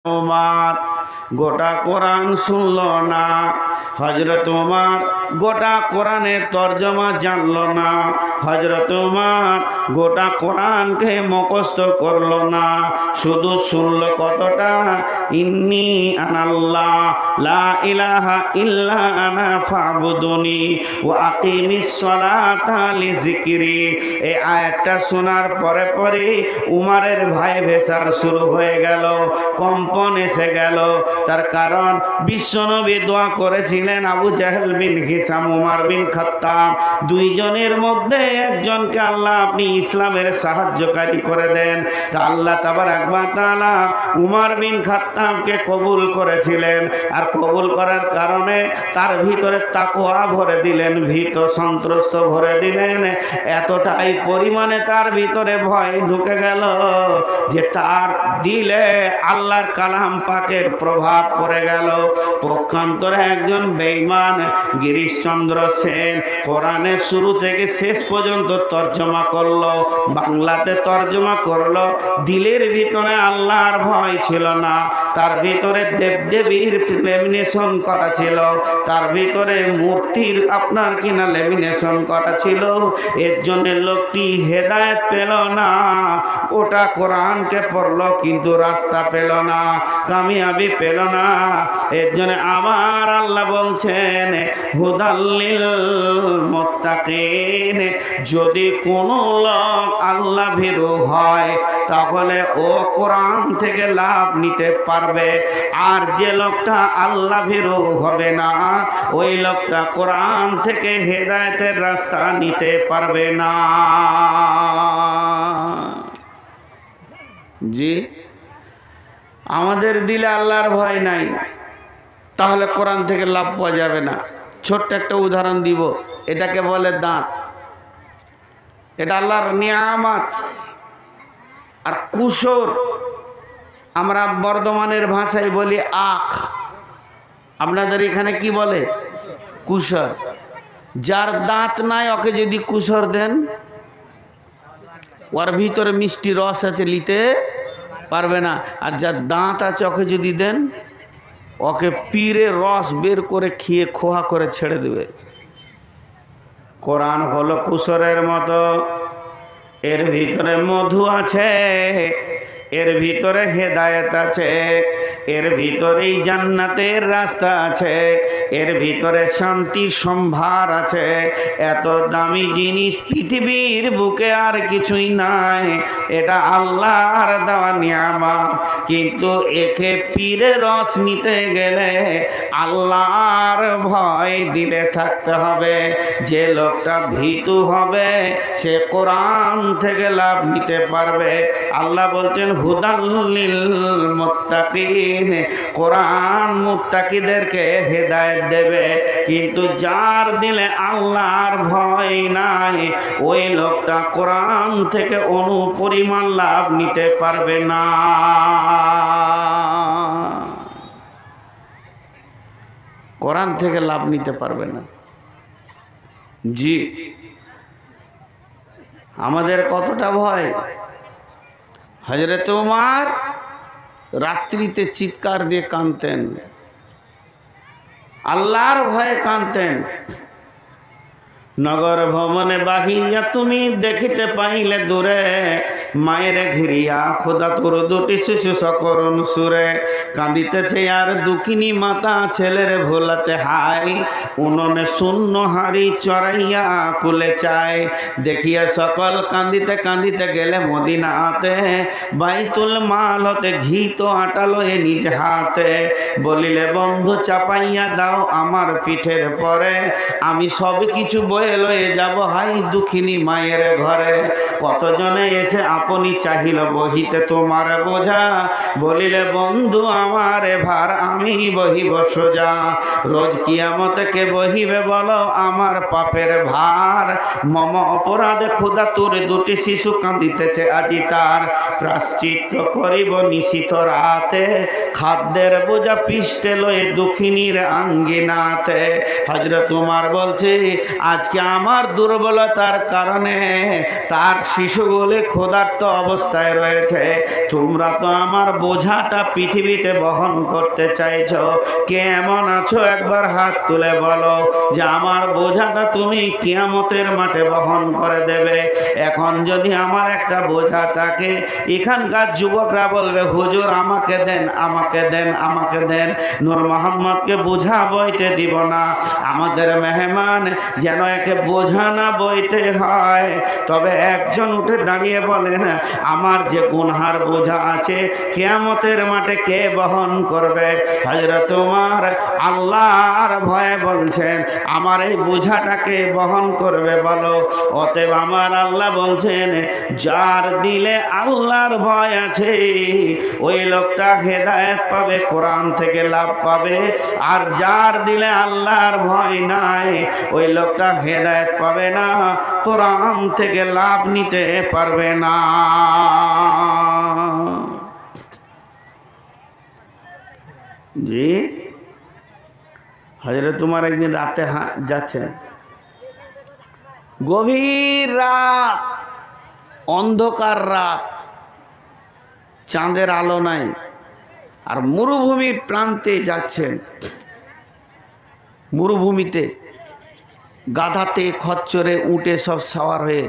উমর গোটা কোরআন শুনল না। হযরত উমর গোটা কোরআনের তরজমা জানল না। হযরত উমর গোটা কোরআনকে মুখস্থ করল না, শুধু শুনল কতটা, ইন্নী আনাল্লাহ লা ইলাহা ইল্লা আনা ফাবুদুনি ওয়া আকিমিস সালাতা লিযিকরি। এই আয়াতটা শোনার পরে পরে উমরের ভাই ভেসার শুরু হয়ে গেল, কম্পন এসে গেল। তার কারণ বিশ্বনবী দোয়া করেছিলেন আবু জাহেল বিন হিশাম, উমর বিন খাত্তাব, দুইজনের মধ্যে একজনকে আল্লাহ আপনি ইসলামের সাহায্যকারী করে দেন। তা আল্লাহ তাবারাক ওয়া তাআলা উমর বিন খাত্তাবকে কবুল করেছিলেন, আর কবুল করার কারণে তার ভিতরে তাকওয়া ভরে দিলেন, ভীত সন্ত্রস্ত ভরে দিলেন। এতটাই পরিমাণে তার ভিতরে ভয় ঢুকে গেল যে তার দিলে আল্লাহর কালাম পাকের প্রভাব পড়ে গেল। পক্ষান্তরে একজন বেঈমান গিরিশচন্দ্র সেন কোরআনের শুরু থেকে শেষ পর্যন্ত তর্জমা করলো, বাংলাতে তর্জমা করলো। দিলের ভিতরে আল্লাহর ভয় ছিল না, তার ভিতরে দেবদেবীর লেমিনেশন করা ছিল, তার ভিতরে মূর্তির আপনার কিনা লেমিনেশন করা ছিল। এর জন্য লোকটি হেদায়েত পেল না, ওটা কোরআনকে পড়লো কিন্তু রাস্তা পেল না, কামিয়াবি পেল না। এর জন্য আমার আল্লাহ বলছেন হুদাল্লিল মুত্তাকিন, যদি কোনো লোক আল্লাহ ভীরু হয় তাহলে ও কোরআন থেকে লাভ নিতে পারবে, আর যে লোকটা আল্লাহ ভীরু হবে না ওই লোকটা কোরআন থেকে হেদায়েতের রাস্তা নিতে পারবে না। জি, আমাদের দিলে আল্লাহর ভয় নাই, তাহলে কোরআন থেকে লাভ পাওয়া যাবে না। ছোট্ট একটা উদাহরণ দিব, এটাকে বলে দাঁত, এটা আল্লাহর নিয়ামত। আর কুসর আমরা বর্ধমানের ভাষায় বলি আখ, আপনাদের এখানে কি বলে? কুসর। যার দাঁত নাই ওকে যদি কুসর দেন, ওর ভিতরে মিষ্টি রস আছে, নিতে পারবে না। আর যার দাঁত আছে ওকে যদি দেন, ওকে পীরে রস বের করে খেয়ে খোয়া করে ছেড়ে দেবে। কোরআন হলো কুসরের মতো, এর ভিতরে মধু আছে, এর ভিতরে হেদায়েত আছে, এর ভিতরেই জান্নাতের রাস্তা আছে, এর ভিতরে শান্তি সম্ভার আছে। এত দামি জিনিস পৃথিবীর বুকে আর কিছুই নাই, এটা আল্লাহর দেওয়া নিয়ামত। কিন্তু একে পীরে রস নিতে গেলে আল্লাহর ভয় দিলে থাকতে হবে। যে লোকটা ভীতু হবে সে কোরআন থেকে লাভ নিতে পারবে। আল্লাহ বলছেন হুদাল্লিল মুত্তাকিন, কোরআন মুত্তাকিদেরকে হেদায়েত দেবে। কিন্তু যার দিলে আল্লাহর ভয় নাই ওই লোকটা কোরআন থেকে অনুপরিমাণ লাভ নিতে পারবে না। কোরআন থেকে লাভ নিতে পারবে না। জি, আমাদের কতটা ভয়। হযরত উমর রাত্রিতে চিৎকার দিয়ে কাঁদতেন, আল্লাহর ভয়ে কাঁদতেন। নগর ভ্রমণে বাহিয়া তুমি দেখিতে পাইলে দূরে, মায়ের ঘিরিয়া খোদা তোর দুটি শিশু সকরুণ সুরে, কাঁদিতেছে আর দুঃখিনী মাতা ছেলের ভোলাতে হাই, উননে শূন্য হাড়ি চড়াইয়া কুলে চায়। দেখিয়া সকল কাঁদিতে কাঁদিতে গেলে মদিনাতে, বাইতুল মাল হতে ঘি তো আটালো এ নিজ হাতে, বলিলে বন্ধু চাপাইয়া দাও আমার পিঠের পরে, আমি সব কিছু বয়ে লয়ে যাব হাই দুঃখিনী মায়ের ঘরে। কতজনে এসে আপনি চাহিল বহিতে তোমার বোঝা, বলিলে বন্ধু আমার ভার আমি বহিব সোজা। রোজ কিয়ামতে কে বহিবে বলো আমার পাপের ভার, মম অপরাধে খোদা তোর দুটি শিশু কাঁদিতেছে আজি তার, প্রাশ্চিত্য করিব নিশিত রাতে, খাদ্যের বোঝা পিষ্টে লয়ে দুঃখিনীর আঙ্গিনাতে। হযরত উমর বলছে আজকে আজকে আমার দুর্বলতার কারণে তার শিশুগুলি ক্ষুধার্ত অবস্থায় রয়েছে। তোমরা তো আমার বোঝাটা পৃথিবীতে বহন করতে চাইছো। কে এমন আছো একবার হাত তুলে বলো যে আমার বোঝাটা তুমি কিয়ামতের মাঠে বহন করে দেবে। এখন যদি আমার একটা বোঝা থাকে, এখানকার যুবকরা বলবে হুজুর আমাকে দেন, আমাকে দেন, আমাকে দেন। নূর মোহাম্মদকে বোঝা বইতে দিব না। আমাদের মেহমান যেন একে বোঝা না বইতে হয়। তবে একজন উঠে দাঁড়িয়ে বলেন আমার যে গুনহার বোঝা আছে কিয়ামতের মাঠে কে বহন করবে? হযরত ওমর আল্লাহর ভয়ে বলছেন আমার এই বোঝাটাকে বহন করবে বলো। অতএব আমার আল্লাহ বলছেন যার দিলে আল্লাহর ভয় আছে ওই লোকটা হেদায়েত পাবে, কোরআন থেকে লাভ পাবে। আর যার দিলে আল্লাহর ভয় নাই ওই লোকটা হেদায়েত পাবে না, কোরআন থেকে লাভ নিতে পারবে না। জি হযরত ওমর একদিন রাতে যাচ্ছেন, গভীর রাত, অন্ধকার রাত, চাঁদের আলো নাই, আর মরুভূমির প্রান্তে যাচ্ছেন। মরুভূমিতে গাধাতে, খচ্চরে, উটে সব সাওয়ার হয়ে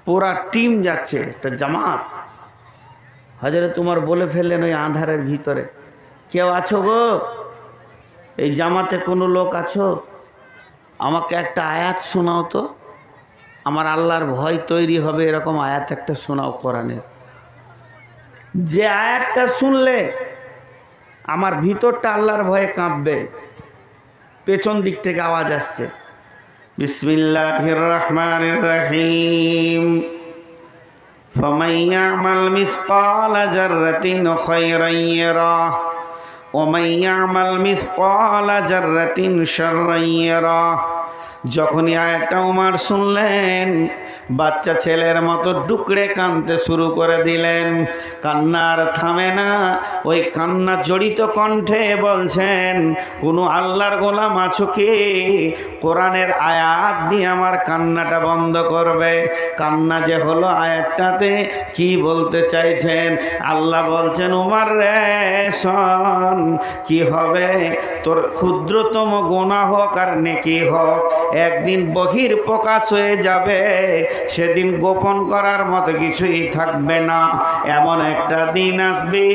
পুরা টিম যাচ্ছে, একটা জামাত। হযরত ওমর বলে ফেললেন ওই আঁধারের ভিতরে, কেউ আছো গো? এই জামাতে কোনো লোক আছো? আমাকে একটা আয়াত শোনাও তো, আমার আল্লাহর ভয় তৈরি হবে এরকম আয়াত একটা শোনাও কোরআনের। যে আয়াতটা শুনলে আমার ভিতরটা আল্লাহর ভয়ে কাঁপবে। পেছন দিক থেকে আওয়াজ আসছে, বিসমিল্লাহির রহমানির রহিম, ফামান ইয়ামাল মিসকালা যাররাতিন খায়রান ইয়ারাহ ওয়া মান ইয়ামাল মিসকালা যাররাতিন শাররান ইয়ারাহ। যখনই আয়াতটা ওমর শুনলেন বাচ্চা ছেলের মতো ডুকরে কাঁদতে শুরু করে দিলেন। কান্নার থামে না, ওই কান্না জড়িত কণ্ঠে বলছেন কোনো আল্লাহর গোলাম আছো কি? কোরআনের আয়াত দিয়ে আমার কান্নাটা বন্ধ করবে। কান্না যে হলো আয়াতটাতে কি বলতে চাইছেন? আল্লাহ বলছেন ওমর রে শোন, কি হবে তোর ক্ষুদ্রতম গুনাহ হোক আর নেকি হোক একদিন বহির প্রকাশ হয়ে যাবে। সেদিন গোপন করার মতো কিছুই থাকবে না। এমন একটা দিন আসবে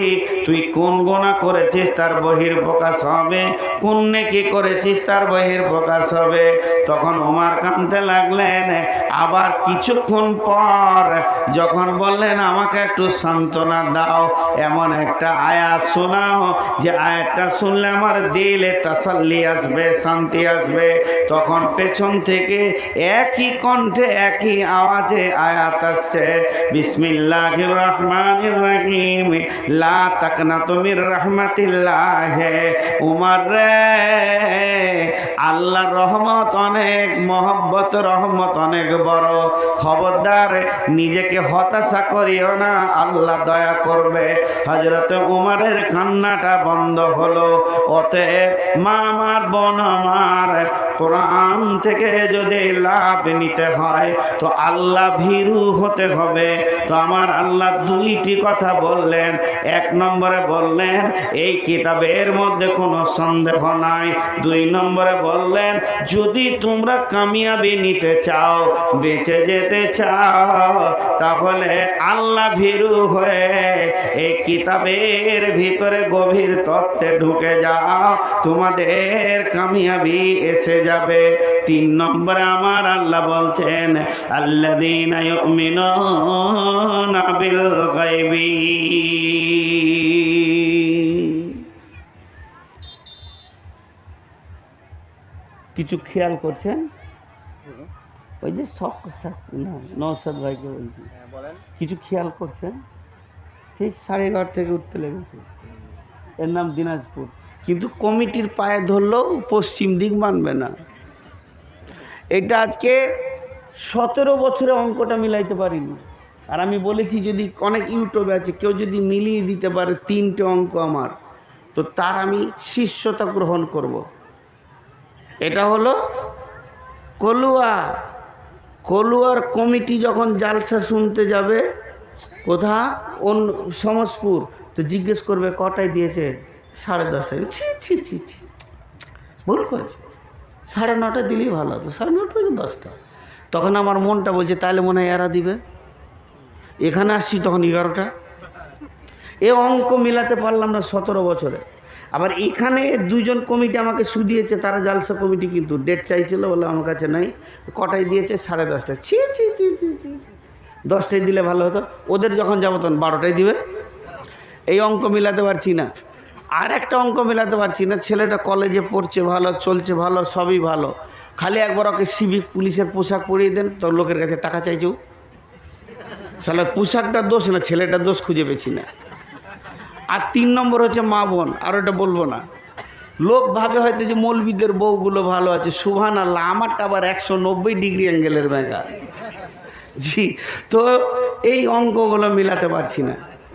তুই কোন গুনাহ করেছিস তার বহির প্রকাশ হবে, কোন নেকি করেছিস তার বহির প্রকাশ হবে। তখন ওমর কাঁদতে লাগলেন। আবার কিছুক্ষণ পর যখন বললেন আমাকে একটু সান্ত্বনা দাও, এমন একটা আয়াত শোনাও যে আয়াতটা শুনলে আমার দিলে তাসাল্লি আসবে, শান্তি আসবে। তখন পেছন থেকে একই কণ্ঠে একই আওয়াজে আয়াত আসছে, বিসমিল্লাহির রহমানির রহিম, লা তাকনাতু মির রাহমাতিল্লাহ। উমর রে, আল্লাহর রহমত অনেক, মহব্বত রহমত অনেক বড়। খবরদার নিজেকে হতাশা করিও না, আল্লাহ দয়া করবে। হযরত উমরের কান্নাটা বন্ধ হলো। অতএব মা আমার, বোন আমার, কোরআন থেকে যদি লাভ নিতে হয় তো আল্লাহ ভীরু হতে হবে। তো আমার আল্লাহ দুইটি কথা বললেন। এক নম্বরে বললেন এই কিতাবের মধ্যে কোনো সন্দেহ নাই। দুই নম্বরে বললেন যদি তোমরা কামিয়াবি নিতে চাও, বেঁচে যেতে চাও, তাহলে আল্লাহ ভীরু হয়ে এই কিতাবের ভিতরে গভীর তত্ত্বে ঢুকে যাও, তোমাদের কামিয়াবি এসে যাবে। তিন নম্বরে আমার আল্লাহ বলছেন আল্লাযীনা ইউমিনুনা বিল গায়বি। কিছু খেয়াল করছেন? ওই যে নওশাদ ভাইকে বলছি, কিছু খেয়াল করছেন? ঠিক 11:30 থেকে উঠতে লেগেছে। এর নাম দিনাজপুর, কিন্তু কমিটির পায়ে ধরলেও পশ্চিম দিক মানবে না। এটা আজকে 17 বছরে অঙ্কটা মিলাইতে পারিনি। আর আমি বলেছি যদি অনেক ইউটিউবে আছে কেউ যদি মিলিয়ে দিতে পারে 3টে অঙ্ক আমার, তো তার আমি শিষ্যতা গ্রহণ করব। এটা হলো কলুয়ার কমিটি যখন জালসা শুনতে যাবে কোথা সমসপুর, তো জিজ্ঞেস করবে কটায় দিয়েছে, 10:30। ছি ছি ছি ছি, ভুল করেছে, 9:30 দিলেই ভালো হতো, 9:30 থেকে 10টা। তখন আমার মনটা বলছে তাহলে মনে হয় এরা দিবে। এখানে আসছি তখন 11টা। এ অঙ্ক মিলাতে পারলাম না 17 বছরে। আবার এখানে 2জন কমিটি আমাকে শুধিয়েছে, তারা জালসা কমিটি, কিন্তু ডেট চাইছিল, বলে আমার কাছে নাই। কটায় দিয়েছে, 10:30। ছি ছি ছি ছি ছি, 10টায় দিলে ভালো হতো। ওদের যখন যাবো তখন 12টায় দিবে। এই অঙ্ক মিলাতে পারছি না। আর একটা অঙ্ক মেলাতে পারছি না, ছেলেটা কলেজে পড়ছে ভালো, চলছে ভালো, সবই ভালো, খালি একবার ওকে সিভিক পুলিশের পোশাক পরিয়ে দেন তো লোকের কাছে টাকা চাইছেও। সালা পোশাকটার দোষ না, ছেলেটার দোষ খুঁজে পেছি না। আর 3 নম্বর হচ্ছে মা বোন, আর ওটা বলবো না। লোক ভাবে হয়তো যে মৌলবীদের বউগুলো ভালো আছে, সুবহানাল্লাহ, আমারটা আবার 190 ডিগ্রি অ্যাঙ্গেলের ব্যাঙ্গা। জি, তো এই অঙ্কগুলো মিলাতে পারছি না।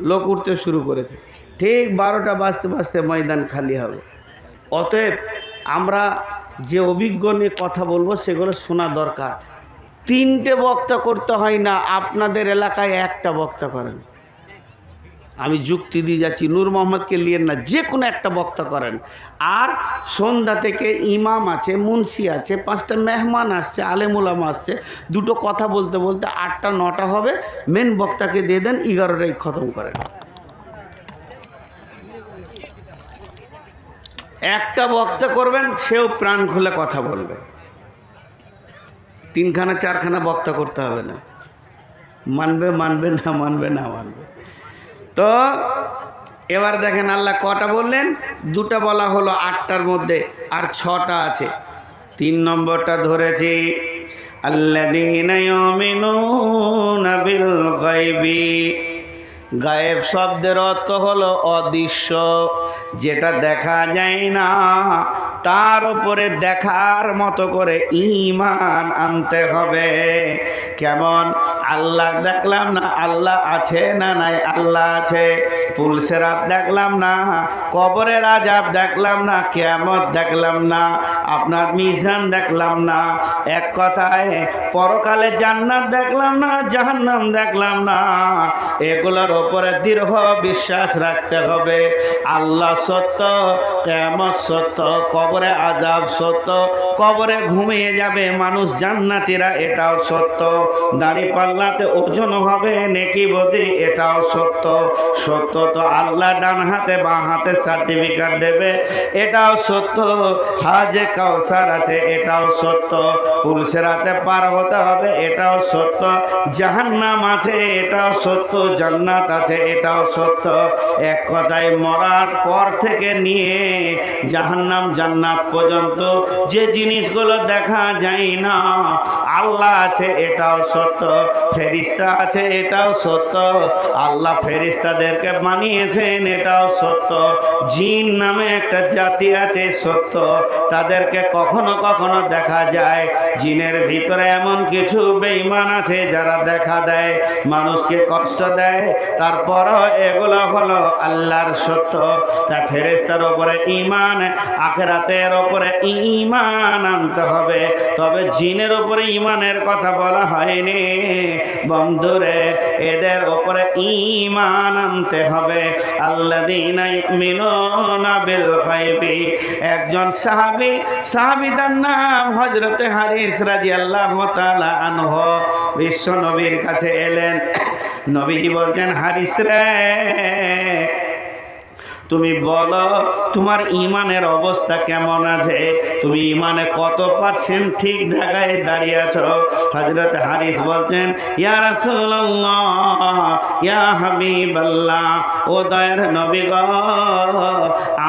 লোক উঠতে শুরু করেছে, ঠিক 12টা বাজতে বাজতে ময়দান খালি হবে। অতএব আমরা যে অভিজ্ঞ নিয়ে কথা বলবো সেগুলো শোনা দরকার। 3টে বক্তা করতে হয় না, আপনাদের এলাকায় একটা বক্তা করেন। আমি যুক্তি দিয়ে যাচ্ছি, নূর মোহাম্মদকে নিয়েন না, যে কোনো একটা বক্তা করেন। আর সন্ধ্যা থেকে ইমাম আছে, মুন্সি আছে, 5টা মেহমান আসছে, আলেমুলামা আসছে, 2টো কথা বলতে বলতে 8টা 9টা হবে। মেন বক্তাকে দিয়ে দেন, 11টায় খতম করেন। একটা বক্তা করবেন, সেও প্রাণ খুলে কথা বলবে। 3খানা 4খানা বক্তা করতে হবে না। মানবে মানবে না, মানবে না মানবে। তো এবার দেখেন আল্লাহ কটা বললেন, 2টা বলা হলো 8টার মধ্যে, আর 6টা আছে। 3 নম্বরটা ধরেছি, আল্লাযীনা ইউমিনুনা বিল গায়বি। গায়েব শব্দের অর্থ হলো অদৃশ্য, যেটা দেখা যায় না, তার উপরে দেখার মতো করে ঈমান আনতে হবে। কেমন? আল্লাহ দেখলাম না, আল্লাহ আছে না নাই, আল্লাহ আছে। পুলসেরাত দেখলাম না, কবরের আযাব দেখলাম না, কিয়ামত দেখলাম না, আপনার মিজান দেখলাম না, এক কথায় পরকালে জান্নাত দেখলাম না, জাহান্নাম দেখলাম না, এগুলোর উপরে দৃঢ় বিশ্বাস রাখতে হবে। আল্লাহ সত্য, কিয়ামত সত্য, কবরে আযাব সত্য, কবরে ঘুমিয়ে যাবে মানুষ জান্নাতীরা, এটাও সত্য। দাড়িপাল্লাতে ওজন হবে নেকি বদি, এটাও সত্য। সত্য তো আল্লাহ ডান হাতে বাঁ হাতে সার্টিফিকেট দেবে, এটাও সত্য। হাজে কাউসার আছে, এটাও সত্য। পুলসেরাতে পার হতে হবে, এটাও সত্য। জাহান্নাম আছে, এটাও সত্য। জান্নাত আছে, এটাও সত্য। এক কথায় মরার পর থেকে নিয়ে জাহান্নাম জান্নাত পর্যন্ত যে জিনিসগুলো দেখা যায় না, আল্লাহ আছে, এটাও সত্য। ফেরেশতা আছে, এটাও সত্য। আল্লাহ ফেরেশতাদেরকে বানিয়েছেন, এটাও সত্য। জিন নামে একটা জাতি আছে, সত্য। তাদেরকে কখনো কখনো দেখা যায়। জিনের ভিতরে এমন কিছু বেঈমান আছে যারা দেখা দেয়, মানুষকে কষ্ট দেয়, তারপরও এগুলো হলো আল্লাহর সত্য। তা ফেরেশতার উপরে ঈমান, আখিরাতের উপরে ঈমান আনতে হবে। তবে জিনের উপরে ঈমানের কথা বলা হয়নি বন্ধুরে, এদের উপরে ঈমান আনতে হবে। আল্লাযীনা ইউমিনুনা বিল গায়বি। একজন সাহাবীটার নাম হযরত হারিস রাদিয়াল্লাহু তাআলা আনহু বিশ্ব নবীর কাছে এলেন। নবীজি বলছেন, হারিস রে, তুমি বলো তোমার ঈমানের অবস্থা কেমন আছে, তুমি ঈমানে কত পার্সেন্ট ঠিক জায়গায় দাঁড়িয়ে আছো? হযরত হারিস বলছেন, ইয়া রাসূলুল্লাহ, ইয়া হাবিবাল্লাহ, ও দয়ার নবী গো,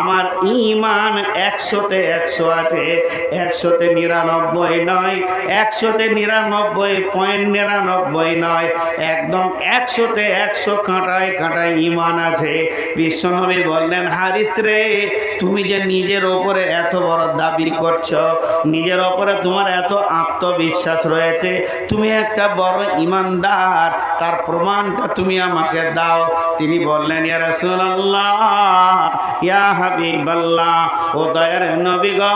আমার ঈমান 100তে 100 আছে, 100তে 99 নয়, 100তে 99.99 নয়, একদম 100তে 100 কাঁটায় কাঁটায় ঈমান আছে। বিশ্বনবী বললেন, হারিস রে, তুমি যে নিজের ওপরে এত বড় দাবি করছো, নিজের ওপরে তোমার এত আত্মবিশ্বাস রয়েছে, তুমি একটা বড় ঈমানদার, তার প্রমাণটা তুমি আমাকে দাও। তিনি বললেন, ইয়া রাসূলুল্লাহ, ইয়া হাবিবাল্লাহ, ও দয়ার নবী গো,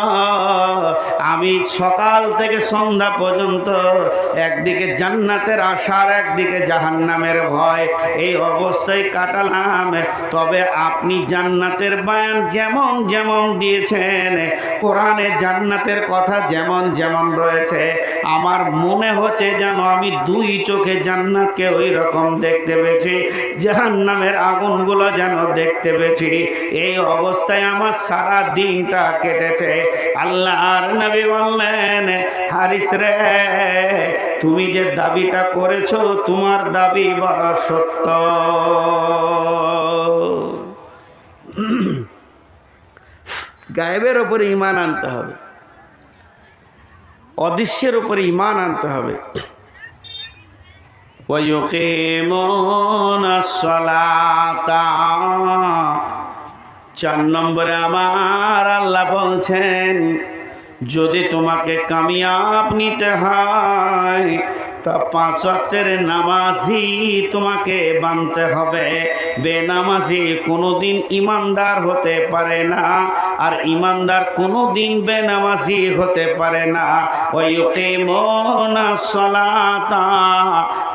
আমি সকাল থেকে সন্ধ্যা পর্যন্ত একদিকে জান্নাতের আশার, একদিকে জাহান্নামের ভয়, এই অবস্থায় কাটালাম। তবে আপনি জান্নাতের বয়ান যেমন যেমন দিয়েছেন, কোরআনে জান্নাতের কথা যেমন যেমন রয়েছে, আমার মনে হচ্ছে যেন আমি দুই চোখে জান্নাতকে ওই রকম দেখতে পেয়েছি, জাহান্নামের আগুনগুলো যেন দেখতে পেয়েছি। এই অবস্থায় আমার সারা দিনটা কেটেছে। আল্লাহর নবী বললেন, হারিস রে, তুমি যে দাবিটা করেছো, তোমার দাবি বড় সত্য। গায়েবের উপরে ঈমান আনতে হবে, অদৃশ্যের উপরে ঈমান আনতে হবে। ওয়ায়ুকিমুনা সলাতা, 4 নম্বরে আমার আল্লাহ বলছেন, যদি তোমাকে কামিয়াব নিতে হয় তা 5 ওয়াক্তের নামাজি তোমাকে বানতে হবে। বেনামাজি কোনোদিন ইমানদার হতে পারে না, আর ইমানদার কোনোদিন বেনামাজি হতে পারে না। ওয়ায়ুকিমুনা সলাতা,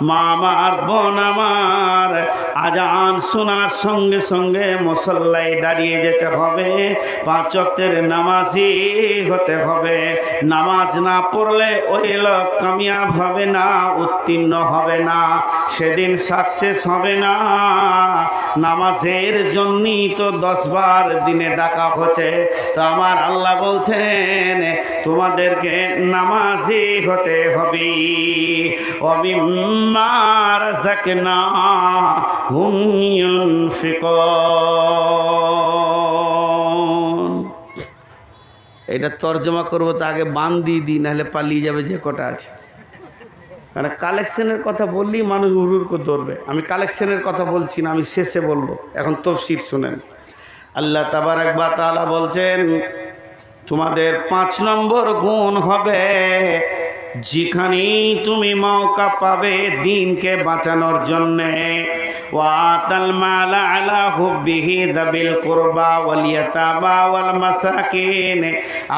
মা আমার, বোন আমার, আজান শোনার সঙ্গে সঙ্গে মুসল্লায় দাঁড়িয়ে যেতে হবে, 5 ওয়াক্তের নামাজি হতে হবে। নামাজ না পড়লে ওই লোক কামিয়াব হবে না, উত্তীর্ণ হবে না, সেদিন সাকসেস হবে না। নামাজের জন্যই তো 10 বার দিনে ডাকা হচ্ছে। তো আমার আল্লাহ বলছেন, তোমাদেরকে নামাজি হতে হবে। ওয়ামিম্মা রাযাকনাহুম ইউনফিকুন। এটা তর্জমা করবো তো আগে বান দিয়ে দিই, নাহলে পালিয়ে যাবে যে কটা আছে। মানে কালেকশনের কথা বললেই মানুষ হুড় করে ধরবে। আমি কালেকশনের কথা বলছি না, আমি শেষে বলবো। এখন তফসির শুনেন। আল্লাহ তাবারাক ওয়া তাআলা বলছেন, তোমাদের 5 নম্বর গুণ হবে, যেখানেই তুমি মৌকা পাবে দিনকে বাঁচানোর জন্যে। ওয়াতাল মালা আলা হুব্বিহি যাবিল কুরবা ওয়াল ইয়াতামা ওয়াল মাসাকিন,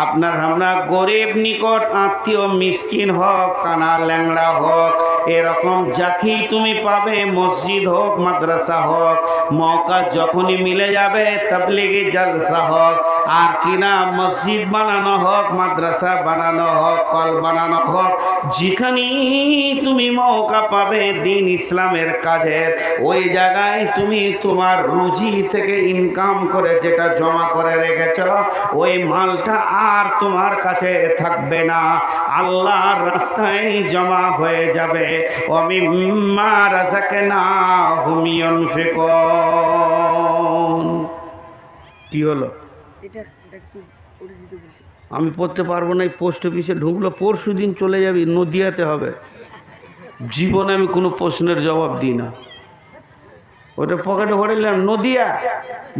আপনার আমরা গরিব নিকট আত্মীয়, মিসকিন হোক, কানা ল্যাংড়া হোক, এরকম যাকেই তুমি পাবে, মসজিদ হোক, মাদ্রাসা হোক, মৌকা যখনই মিলে যাবে, তাবলিগি জলসা হোক, আর কিনা মসজিদ বানানো হোক, মাদ্রাসা বানানো হোক, কল বানানো হোক, যেখানেই তুমি মৌকা পাবে দিন ইসলামের কাজের, ওই জায়গায় তুমি তোমার রুজি থেকে ইনকাম করে যেটা জমা করে রেখেছ, ওই মালটা আর তোমার কাছে থাকবে না, আল্লাহর রাস্তায় জমা হয়ে যাবে। ওয়ামিম্মা রাযাকনাহুম ইউনফিকুন। কি হলো? আমি পড়তে পারবো না, এই পোস্ট অফিসে ঢুকলো, পরশু দিন চলে যাবি, নদিয়াতে হবে। জীবনে আমি কোনো প্রশ্নের জবাব দিই না, ওটা পকেটে ভরে নিলাম, নদিয়া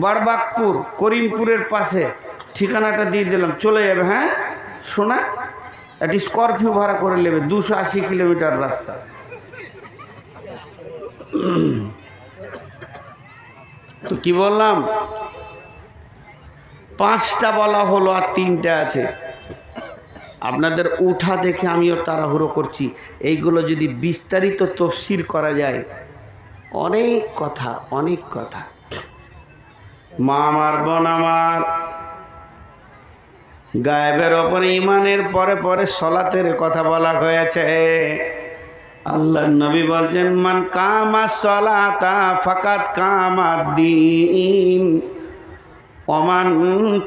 বারবাকপুর করিমপুরের পাশে, ঠিকানাটা দিয়ে দিলাম, চলে যাবে। হ্যাঁ শোনা, একটি স্করপিও ভাড়া করে নেবে, 280 কিলোমিটার রাস্তা। তো কি বললাম, 5টা বলা হলো, আর 3টে আছে। আপনাদের উঠা দেখে আমিও তাড়াহুড়ো করছি। এইগুলো যদি বিস্তারিত তফসির করা যায়, অনেক কথা, অনেক কথা। মা আমার, বোন আমার, গায়েবের ওপরে ঈমানের পরে পরে সলাতের কথা বলা হয়েছে। আল্লাহর নবী বলছেন, মান কামা সলাতা ফাকাত কামাদ্দিন, ওমান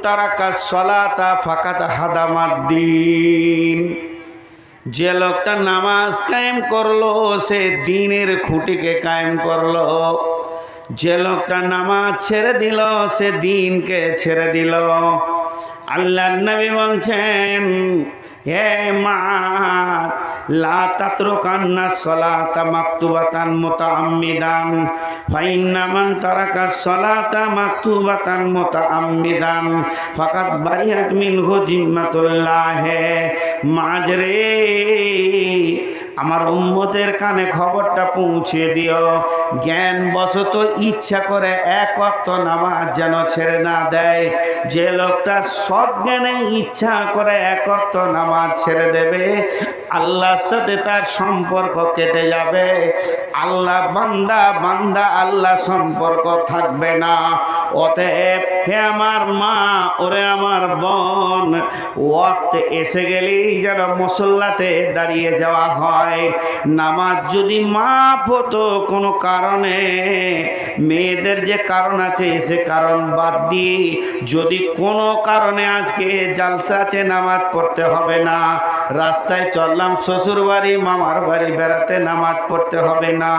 তারাকা সলাতা ফাকাত হাদামাদ্দিন। যে লোকটা নামাজ কায়েম করলো, সে দ্বীনের খুঁটিকে কায়েম করলো। যে লোকটা নামাজ ছেড়ে দিল, সে দ্বীনকে ছেড়ে দিল। আল্লাহর নবী বলছেন, হে মা, লা তাতরুকান্না সলাতা মাকতুবাতান মুতাআম্মিদান, ফাইন্না মান তারাকা সলাতা মাকতুবাতান মুতাআম্মিদান ফাকাত বারিয়াত মিনহু জিম্মাতুল্লাহ। মাঝরে আমার উম্মতের কানে খবরটা পৌঁছে দিও, জ্ঞান বশত ইচ্ছা করে এক ওয়াক্ত নামাজ যেন ছেড়ে না দেয়। যে লোকটা সজ্ঞানে ইচ্ছা করে এক ওয়াক্ত নামাজ ছেড়ে দেবে, আল্লাহর সাথে তার সম্পর্ক কেটে যাবে। আল্লাহ বান্দা বান্দা আল্লাহ সম্পর্ক থাকবে না। অতএব হে আমার মা, ওরে আমার বোন, ওয়াক্ত এসে গেলেই যেন মুসল্লাতে দাঁড়িয়ে যাওয়া হয়। নামাজ যদি মাপ হতো কোনো কারণে, মেয়েদের যে কারণ আছে সে কারণ বাদ দিয়ে যদি কোনো কারণে আজকে জালসা আছে নামাজ পড়তে হবে না, রাস্তায় চললাম শ্বশুর বাড়ি মামার বাড়ি বেড়াতে নামাজ পড়তে হবে না,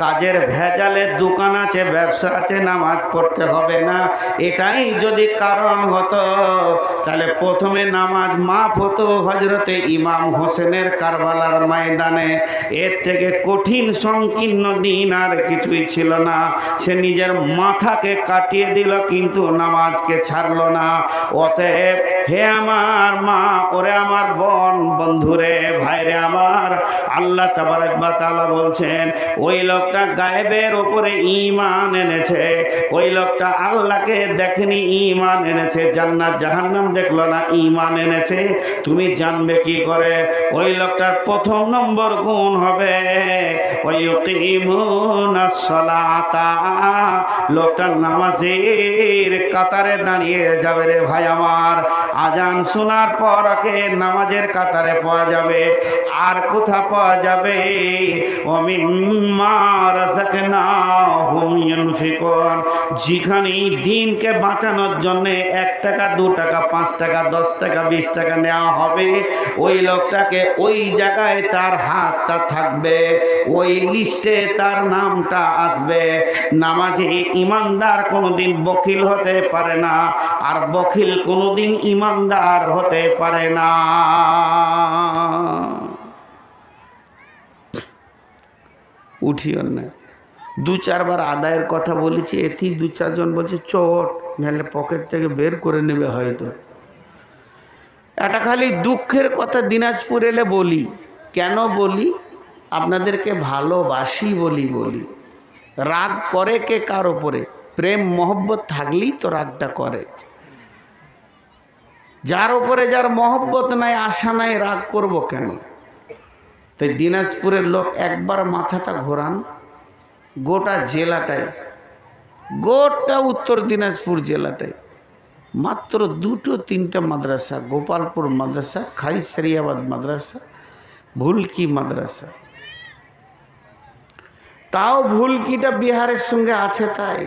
কাজের ভেজালে দোকান আছে ব্যবসা আছে নামাজ পড়তে হবে না, এটাই যদি কারণ হতো তাহলে প্রথমে নামাজ মাপ হতো হজরতে ইমাম হোসেনের কারবালার ময়দানে। এর থেকে কঠিন সংকীর্ণ দিন আর কিছুই ছিল না। সে নিজের মাথাকে কাটিয়ে দিল কিন্তু নামাজকে ছাড়ল না। অতএব হে আমার মা, ওরে আমার বোন, বন্ধুরে, ভাইরে আমার, আল্লাহ তাবারক ওয়া তাআলা বলছেন ওই লোকটা গায়েবের উপরে ঈমান এনেছে, ওই লোকটা আল্লাহকে দেখেনি ঈমান এনেছে, জান্নাত জাহান্নাম দেখলো না ঈমান এনেছে। তুমি জানবে কি করে? ওই লোকটার প্রথম নম্বর গুণ হবে ওয়ায়ুকিমুনাস সালাতা, লোকটা নামাজের কাতারে দাঁড়িয়ে যাবে রে ভাই আমার। আজান শোনার পর ওকে নামাজের কাতারে পাওয়া যাবে। আর কোথা পাওয়া যাবে? ওমিম্মা রাযাকনাহুম ইউনফিকুন, যেখানে দিনকে বাঁচানোর জন্য 1 টাকা 2 টাকা 5 টাকা 10 টাকা 20 টাকা নেওয়া হবে, ওই লোকটাকে ওই জায়গায় তার হাতটা থাকবে, ওই লিস্টে তার নামটা আসবে। নামাজি ইমানদার কোনোদিন বখিল হতে পারে না, আর বখিল কোনোদিন ইমানদার হতে পারে না। উঠিও না। 2-4 বার আদায়ের কথা বলেছি, এতেই 2-4 জন বলছে চোট, নাহলে পকেট থেকে বের করে নেবে হয়তো। এটা খালি দুঃখের কথা দিনাজপুর এলে বলি। কেন বলি? আপনাদেরকে ভালোবাসি বলি। রাগ করে কে কার ওপরে? প্রেম মহব্বত থাকলেই তো রাগটা করে। যার ওপরে যার মহব্বত নাই, আশা নাই, রাগ করব কেন? তাই দিনাজপুরের লোক একবার মাথাটা ঘোরান, গোটা জেলাটায়, গোটা উত্তর দিনাজপুর জেলাটায় মাত্র 2-3টা মাদ্রাসা, গোপালপুর মাদ্রাসা, খাইসারিয়াবাদ মাদ্রাসা, ভুলকি মাদ্রাসা। তাও ভুলকিটা বিহারের সঙ্গে আছে তাই,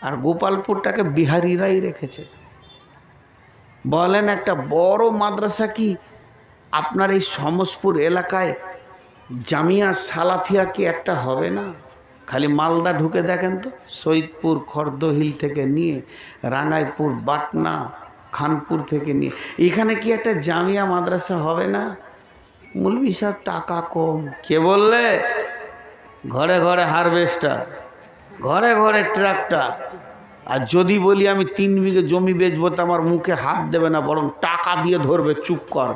আর গোপালপুরটাকে বিহারিরাই রেখেছে। বলেন একটা বড় মাদ্রাসা কি আপনার এই সমসপুর এলাকায় জামিয়া সালাফিয়া কি একটা হবে না? খালি মালদা ঢুকে দেখেন তো, সৈয়দপুর খর্দহিল থেকে নিয়ে রাঙ্গাইপুর, বাটনা, খানপুর থেকে নিয়ে এখানে কি একটা জামিয়া মাদ্রাসা হবে না? মৌলভী সাহেব টাকা কম। কে বললে? ঘরে ঘরে হারভেস্টার, ঘরে ঘরে ট্রাক্টর। আর যদি বলি আমি 3 বিঘে জমি বেচবো, তো আমার মুখে হাত দেবে না, বরং টাকা দিয়ে ধরবে, চুপ কর,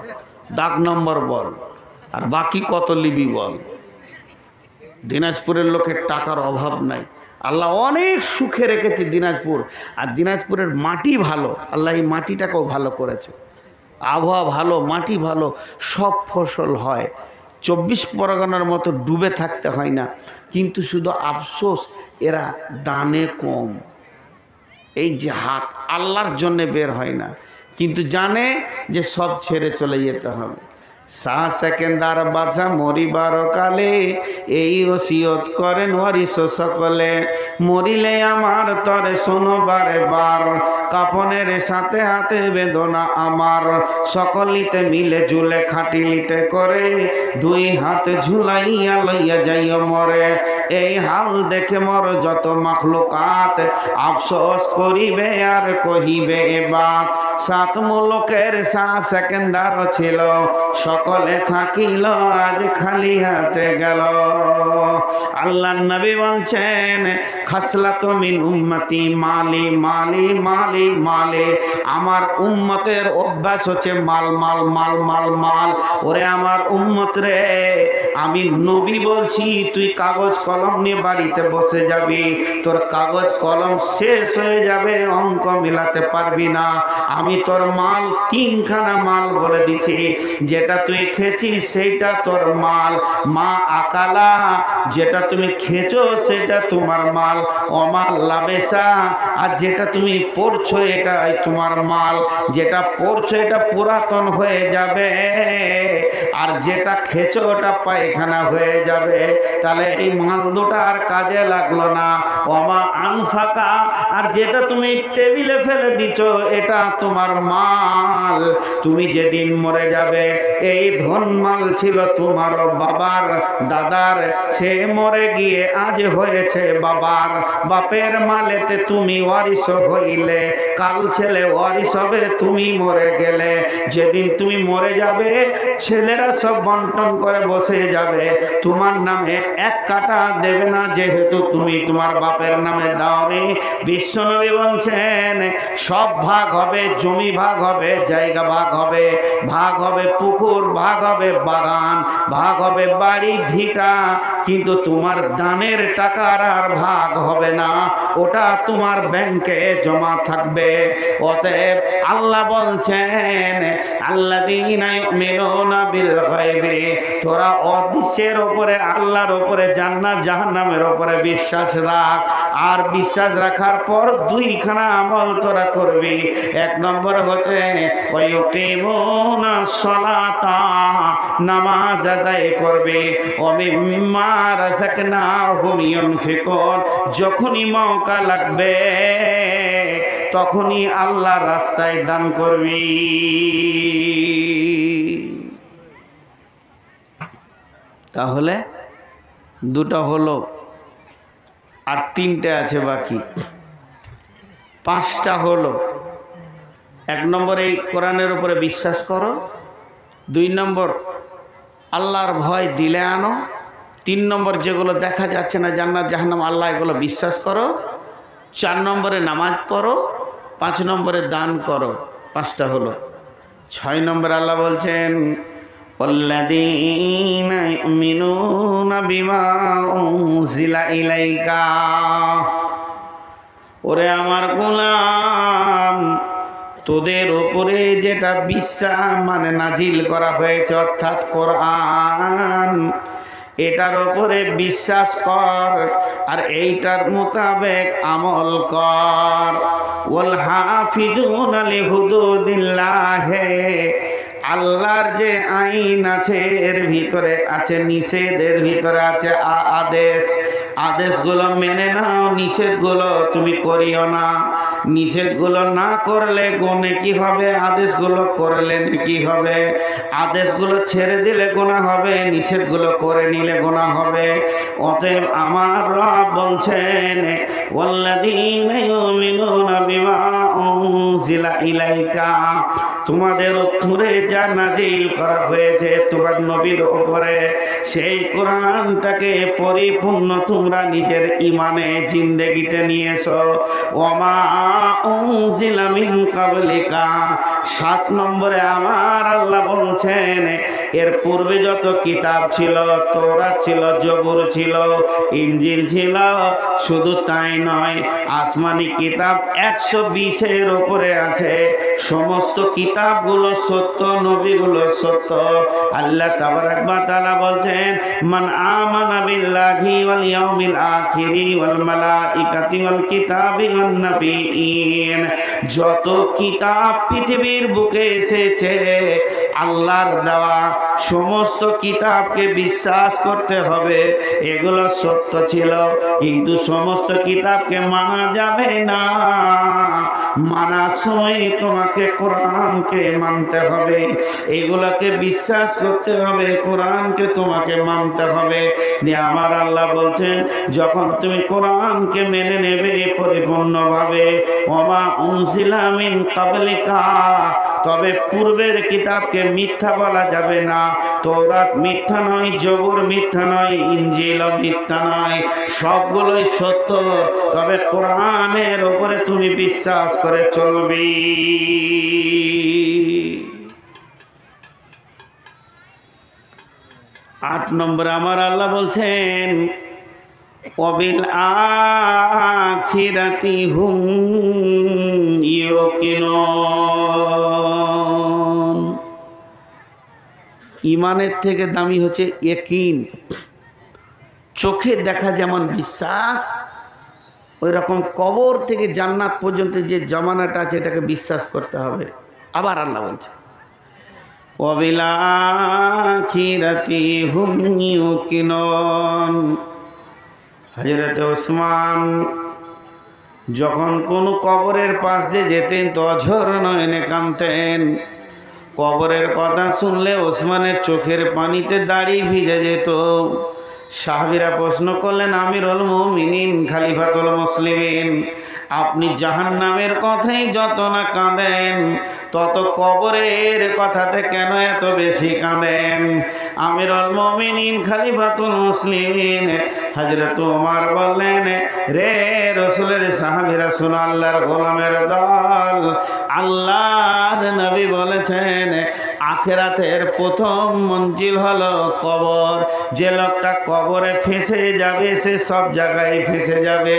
দাগ নম্বর বল, আর বাকি কত লিবি বল। দিনাজপুরের লোকের টাকার অভাব নাই, আল্লাহ অনেক সুখে রেখেছে দিনাজপুর। আর দিনাজপুরের মাটি ভালো, আল্লাহ এই মাটিটাকেও ভালো করেছে। আবহাওয়া ভালো, মাটি ভালো, সব ফসল হয়। 24 পরগনার মতো ডুবে থাকতে হয় না। কিন্তু শুধু আফসোস, এরা দানে কম। এই যে হাত আল্লাহর জন্যে বের হয় না, কিন্তু জানে যে সব ছেড়ে চলে যেতে হবে। শাহ সেকেন্দার বাদশা মরিবার কালে এই ওসিয়ত করেন ওয়ারিস সকলে, মরিলে আমার তরে শোনো বারে বার, কাফনের সাথে হাতে বেদনা আমার, সকলিতে মিলে ঝুলে খাটিলিতে করে, 2 হাত ঝুলাইয়া লইয়া যাইও মরে। এই হাল দেখে মর যত মাখলুকাত, আফসোস করিবে আর কহিবে এবার। 7 মুলুকের শাহ সেকেন্দার ছিল, সকলে থাকিল আজ খালি হাতে গেল। আল্লাহ নবী বলছেন খাসলাতু মিন উম্মতি মালি মালি মালি মালি, আমার উম্মতের অভ্যাস হচ্ছে মাল মাল মাল মাল মাল। ওরে আমার উম্মত রে, আমি নবী বলছি তুই কাগজ কলম নিয়ে বাড়িতে বসে যাবি, তোর কাগজ কলম শেষ হয়ে যাবে, অঙ্ক মিলাতে পারবি না। আমি তোর মাল তিনখানা মাল বলে দিছি, যেটা তুই খেয়েছিস সেইটা তোর মাল, মা আকালা, যেটা তুমি খেয়েছো সেটা তোমার মাল, অমাল লাবেসা, আর যেটা তুমি পড়ছো এটাই তোমার মাল। যেটা পড়ছো এটা পুরাতন হয়ে যাবে, আর যেটা খেয়েছো ওটা পায়খানা হয়ে যাবে। তাহলে এই মাল দুটো আর কাজে লাগলো না। অমা আনফাকা, আর যেটা তুমি টেবিলে ফেলে দিছো এটা তোমার মাল। তুমি যেদিন মরে যাবে এই ধন মাল ছিল তোমার বাবার দাদার, সে মরে গিয়ে আজ হয়েছে বাবার। বাপের মালেতে তুমি ওয়ারিশ হইলে, কাল ছেলে ওয়ারিশ হবে, তুমি মরে গেলে। যেদিন তুমি মরে যাবে ছেলেরা সব বন্টন করে বসে যাবে, তোমার নামে এক কাটা দেবে না, যেহেতু তুমি তোমার বাপের নামে দাওনি। বিশ্বনবী বলছেন সব ভাগ হবে, জমি ভাগ হবে, জায়গা ভাগ হবে, ভাগ হবে পুকুর, ভাগ হবে বাগান, ভাগ হবে বাড়ি ভিটা, কিন্তু তোমার দানের টাকার আর ভাগ হবে না, ওটা তোমার ব্যাংকে জমা থাকবে। অতএব আল্লাহ বলছেন আল্লাযীনা ইউমিনুনা বিল গায়বি, তোরা অদৃশ্যের উপরে, আল্লাহর উপরে, জান্নাত জাহান্নামের উপরে বিশ্বাস রাখ। আর বিশ্বাস রাখার পর দুইখানা আমল তোরা করবি। এক নম্বর হচ্ছে ওয়ায়ুকিমুনা সলাতা, নামাজ আদায় করবি। ওয়া মিম্মা রাযাকনাহুম ইউনফিকুন, যখনই মওকা লাগবে তখনই আল্লাহর রাস্তায় দান করবি। তাহলে দুটো হলো, আর তিনটে আছে বাকি, পাঁচটা হলো। এক নম্বর এই কোরআনের উপরে বিশ্বাস করো, দুই নম্বর আল্লাহর ভয় দিলে আনো, তিন নম্বর যেগুলো দেখা যাচ্ছে না জান্নাত জাহান্নাম আল্লাহ, এগুলো বিশ্বাস করো, চার নম্বরে নামাজ পড়ো, পাঁচ নম্বরে দান করো। পাঁচটা হলো। ছয় নম্বর আল্লাহ বলছেন ওয়াল্লাযীনা ইউমিনুনা বিমা উনজিলা ইলাইকা, ওরে আমার গোলাম, তোদের ওপরে যেটা বিশ্বাস মানে নাজিল করা হয়েছে অর্থাৎ কোরআন, এটার ওপরে বিশ্বাস কর আর এইটার মোতাবেক আমল কর। ওয়াল হাফিজুনা লিহুদুদিল্লাহ, আল্লাহর যে আইন আছে এর ভিতরে আছে নিষেধ, এর ভিতরে আছে আদেশ। আদেশগুলো মেনে নাও, নিষেধগুলো তুমি করিও না। নিষেধগুলো না করলে গুনাহ কি হবে, আদেশগুলো করলে কি হবে। আদেশগুলো ছেড়ে দিলে গুনাহ হবে, নিষেধগুলো করে নিলে গুনাহ হবে। অতএব আমার রব বলছেন ওয়াল্লাযীনা ইউমিনুনা বিমা উনজিলা ইলাইকা, তোমাদের উপরে যা নাজিল করা হয়েছে তোমার নবীর উপরে, সেই কোরআনটাকে পরিপূর্ণ তোমরা নিজের ইমানে জিন্দেগিতে নিয়েছো। ওমা উনজিলা মিন ক্বাবলিকা, 7 নম্বরে আমার আল্লাহ বলছেন এর পূর্বে যত কিতাব ছিল, তৌরাত ছিল, জবুর ছিল, ইনজিল ছিল, শুধু তাই নয় আসমানি কিতাব 120-এর উপরে আছে। সমস্ত কিতাবগুলো সত্য, নবীগুলো সত্য। আল্লাহ তাবারাক ওয়া তাআলা বলছেন মান আমানা বিল্লাহি ওয়াল ইয়াউমিল আখিরি ওয়াল মালাইকাতি ওয়াল কিতাবি ওয়ান নাবিয়িন, যত কিতাব পৃথিবীর বুকে এসেছে আল্লাহর দেওয়া সমস্ত কিতাবকে বিশ্বাস করতে হবে। এগুলো সত্য ছিল, কিন্তু সমস্ত কিতাবকে মানা যাবে না। মানার সময় তোমাকে কোরআনকে মানতে হবে, এগুলাকে বিশ্বাস করতে হবে, কোরআনকে তোমাকে মানতে হবে। আমার আল্লাহ বলছেন যখন তুমি কোরআনকে মেনে নেবে পরিপূর্ণভাবে, ওমা উনজিলা মিন ক্বাবলিকা, তবে পূর্বের কিতাবকে মিথ্যা বলা যাবে না। তৌরাত মিথ্যা নয়, জবুর মিথ্যা নয়, ইনজিল মিথ্যা নয়, সবগুলোই সত্য। তবে কোরআনের উপরে তুমি বিশ্বাস করে চলবি। 8 নম্বরে আমার আল্লাহ বলছেন ওয়াবিল আখিরাতি হুম ইউকিনুন। ইমানের থেকে দামি হচ্ছে ইয়াকিন। চোখে দেখা যেমন বিশ্বাস, ওই রকম কবর থেকে জান্নাত পর্যন্ত যে জমানাটা আছে এটাকে বিশ্বাস করতে হবে। আবার আল্লাহ বলছে ওয়াবিল আখিরাতি হুম ইউকিনুন। হযরত ওসমান যখন কোনো কবরের পাশ দিয়ে যেতেন তো অঝর নয়নে কাঁদতেন। কবরের কথা শুনলে ওসমানের চোখের পানিতে দাড়ি ভিজে যেত। সাহাবীরা প্রশ্ন করলেন, আমিরুল মুমিনিন খলিফাতুল মুসলিমিন, আপনি জাহান্নামের কথাই যত না কাঁদেন, তত কবরের কথাতে কেন এত বেশি কাঁদেন? আমিরুল মুমিনিন খলিফাতুল মুসলিমিন হযরত ওমর বললেন, রে রাসূলের সাহাবীরা শোনো, আল্লাহর গোলামের দল, আল্লাহর নবী বলেছেন আখিরাতের প্রথম মঞ্জিল হলো কবর। যে লোকটা কবরে ফেঁসে যাবে সে সব জায়গায় ফেঁসে যাবে,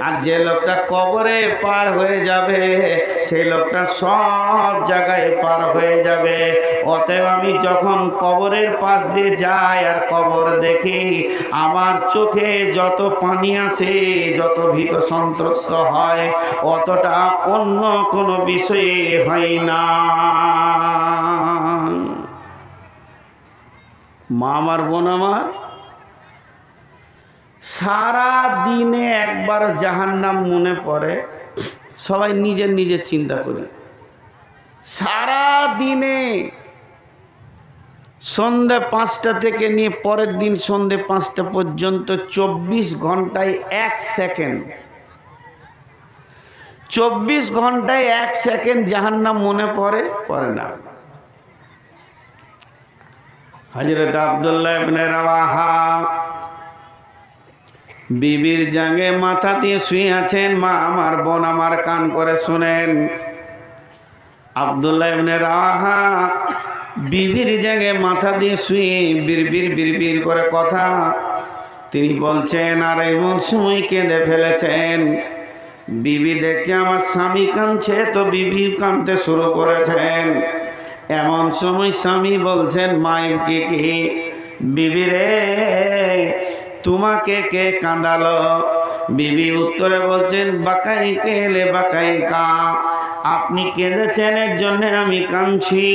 আর যে লোকটা কবরে পার হয়ে যাবে সেই লোকটা সব জায়গায় পার হয়ে যাবে। অতএব আমি যখন কবরের পাশ দিয়ে যাই আর কবর দেখি, আমার চোখে যত পানি আসে, যত ভীত সন্ত্রস্ত হয়, অতটা অন্য কোনো বিষয়ে হয় না। মা আমার, বোন আমার, সারা দিনে একবার জাহান্নাম মনে পড়ে, সবাই নিজের নিজের চিন্তা করি। সারা দিনে সন্ধ্যা 5টা থেকে নিয়ে পরের দিন সন্ধ্যে 5টা পর্যন্ত 24 ঘন্টায় 1 সেকেন্ড, 24 ঘন্টায় 1 সেকেন্ড জাহান্নাম মনে পড়ে না। হযরত আব্দুল্লাহ ইবনে রাওয়াহা বিবির জাঙ্গে মাথা দিয়ে শুয়ে আছেন। মা আমার, বোন আমার, কান করে শুনেন। আব্দুল্লাহ ইবনে রাওয়াহা বিবির জাঙ্গে মাথা দিয়ে শুয়ে বিড়বিড় করে কথা তিনি বলছেন, আর এমন সময় কেঁদে ফেলেছেন। বিবি দেখছে আমার স্বামী কাঁদছে, তো বিবি কাঁদতে শুরু করেছেন। এমন সময় স্বামী বলছেন, মাইকে কি? বিবি রে, তোমাকে কে কাঁদালো? বিবি উত্তরে বলছেন, বাকাই কেলে বাকাই কা, আপনি কেঁদেছেন এর জন্য আমি কাঁদছি।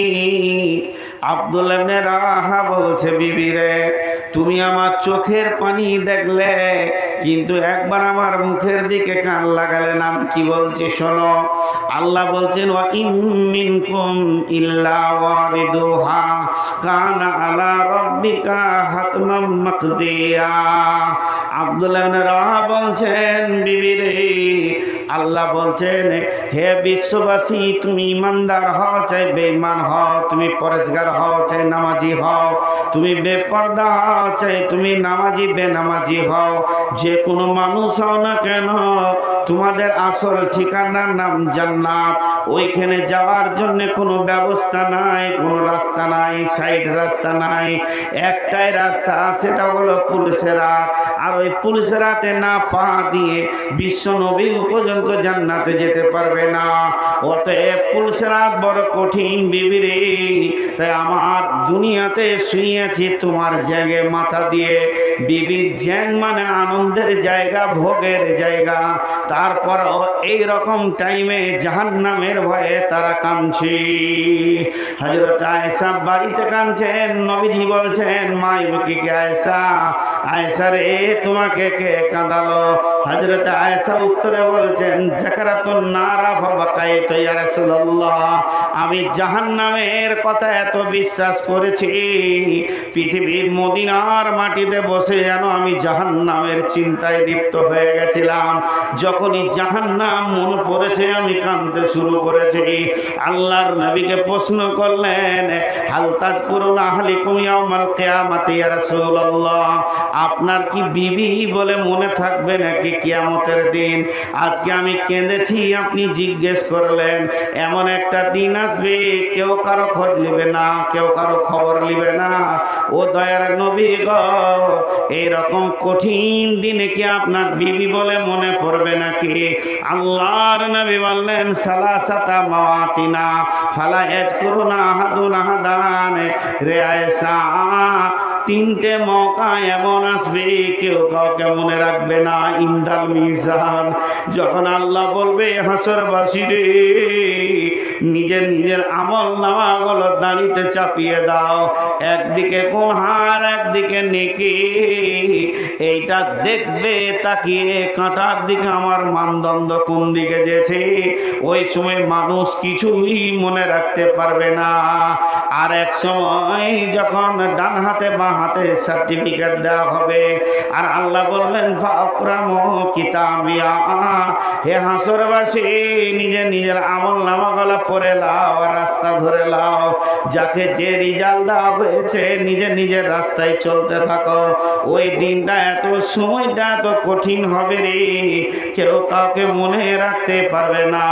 আব্দুল্লাহ ইবনে রাওয়াহা বলছে, বিবি রে, তুমি আমার চোখের পানি দেখলে, কিন্তু একবার আমার মুখের দিকে কান লাগালে না। আমি কি বলছি শোনো। আল্লাহ বলছেন, ওয়া ইম মিনকুম ইল্লা ওয়ারিদুহা কানা আলা রাব্বিকা হাতমান মাকদিয়া। আব্দুল্লাহ ইবনে রাওয়াহা বলছেন, বিবি রে, আল্লাহ বলছেন, হে বিশ্ববাসী, তুমি ইমানদার হও চাই বেঈমান হও, তুমি পরেশগার হও চাই নামাজি হও, তুমি বেপরদা হও চাই তুমি নামাজি বেনামাজি হও, যে কোনো মানুষ হও না কেন, তোমাদের আসল ঠিকানার নাম জান্নাত। ওইখানে যাওয়ার জন্য কোনো ব্যবস্থা নাই, কোনো রাস্তা নাই, সাইড রাস্তা নাই। একটাই রাস্তা, সেটা হলো পুলসিরাত। আর ওই পুলসিরাতে না পা দিয়ে বিশ্ব নবী পর্যন্ত জান্নাতে যেতে পারবে না। অতএব পুলসিরাত বড় কঠিন বিবি রে। তাই আমার দুনিয়াতে শুয়ে আছি তোমার জায়গায় মাথা দিয়ে। বিবির জ্ঞান মানে আনন্দের জায়গা, ভোগের জায়গা। তারপর এই রকম টাইমে জাহান্নামের ভয়ে তারা কাঁদছে। হযরত আয়েশা বাড়িতে কাঁদছেন। নবীজি বলছেন, মা ইবকি কে আয়েশা, আয়েশা রে, তোমাকে কে কাঁদালো? হযরত আয়েশা উত্তরে বলছেন, যাকারাতুন নারা ফাবাকাইতু ইয়া রাসূলুল্লাহ, আমি জাহান্নামের কথা এত বিশ্বাস করেছি, পৃথিবীর মদিনার মাটিতে বসে যেন আমি জাহান্নামের চিন্তায় লিপ্ত হয়ে গেছিলাম। যখন যখনই জাহান্নাম মনে পড়েছে আমি কাঁদতে শুরু করেছি। আল্লাহর নবীকে প্রশ্ন করলেন, হাল তাযকুরুনা আহলিকুম ইয়াউমাল কিয়ামাতি ইয়া রাসূলুল্লাহ, আপনার কি বিবি বলে মনে থাকবে নাকি কিয়ামতের দিন? আজকে আমি কেঁদেছি, আপনি জিজ্ঞেস করলেন। এমন একটা দিন আসবে কেউ কারো খোঁজ নেবে না, কেউ কারো খবর নেবে না। ও দয়ার নবী গো, এইরকম কঠিন দিনে কি আপনার বিবি বলে মনে পড়বে নাকি? আল্লাহর নবী বললেন, সালাসাতা মাওয়াতিনা ফালা ইয়াজকুরুনা আহাদুন আহাদান। রে আয়েশা, তিনটে মৌকা এমন আসবে কেউ কাউকে মনে রাখবে না। ইন্দাল মিজান, যখন আল্লাহ বলবে হাসরবাসী রে, নিজের নিজের আমল নামাগুলো দাঁড়িতে চাপিয়ে দাও, একদিকে গুনহার একদিকে নেকি, এইটা দেখবে তাকিয়ে কাঁটার দিকে আমার মানদণ্ড কোন দিকে যেছে। ওই সময় মানুষ কিছুই মনে রাখতে পারবে না। আর এক সময় যখন ডান হাতে বাঁ হাতে সার্টিফিকেট দেওয়া হবে, আর আল্লাহ বলবেন ফাকরামু কিতাবিয়া, হে হাসরবাসী নিজের নিজের আমল নামাগুলো পড়ে লাও, রাস্তা ধরে লাও। যাকে যে রিজাল্ট দেওয়া হয়েছে নিজের নিজের রাস্তায় চলতে থাকো। ওই দিনটা এত সময়টা এত কঠিন হবে রে, কেউ কাউকে মনে রাখতে পারবে না।